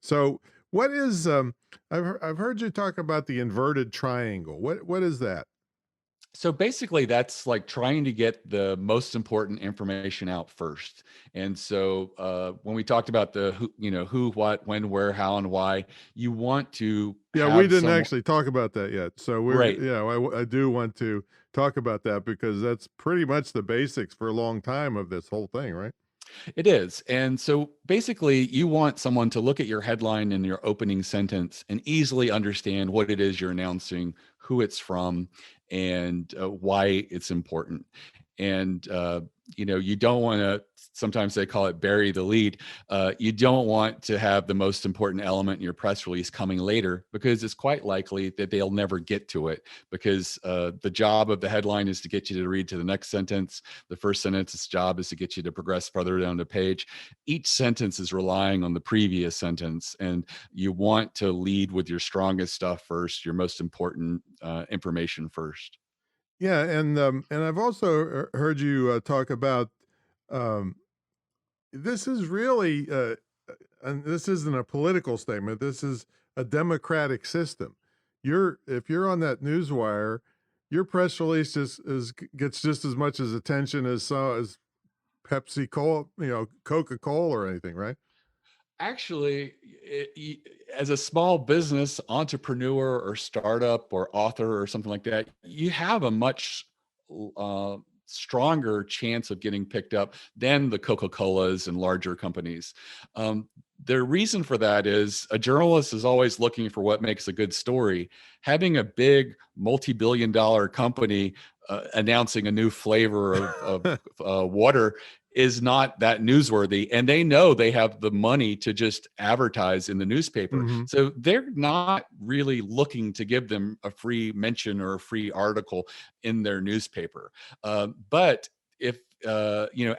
So, what is I've heard you talk about the inverted triangle. What is that? So basically, that's like trying to get the most important information out first. And so when we talked about the who, who, what, when, where, how, and why, you want to Yeah, we have didn't someone, actually talk about that yet. So right? I do want to talk about that because that's pretty much the basics for a long time of this whole thing, right? It is. And so basically, you want someone to look at your headline and your opening sentence and easily understand what it is you're announcing, who it's from, and why it's important. And, you don't want to, sometimes they call it bury the lead. You don't want to have the most important element in your press release coming later because it's quite likely that they'll never get to it because the job of the headline is to get you to read to the next sentence. The first sentence's job is to get you to progress further down the page. Each sentence is relying on the previous sentence, and you want to lead with your strongest stuff first, your most important information first. Yeah, and I've also heard you talk about um, this is really and this isn't a political statement. This is a democratic system. If you're on that news wire, your press release gets just as much as attention as Pepsi Cola, Coca Cola or anything, right? Actually, as a small business entrepreneur or startup or author or something like that, you have a much uh, stronger chance of getting picked up than the Coca-Colas and larger companies. Um, the reason for that is a journalist is always looking for what makes a good story. Having a big multi-billion dollar company announcing a new flavor of water is not that newsworthy, and they know they have the money to just advertise in the newspaper, Mhm. so they're not really looking to give them a free mention or a free article in their newspaper. But if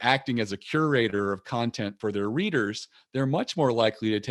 acting as a curator of content for their readers, they're much more likely to take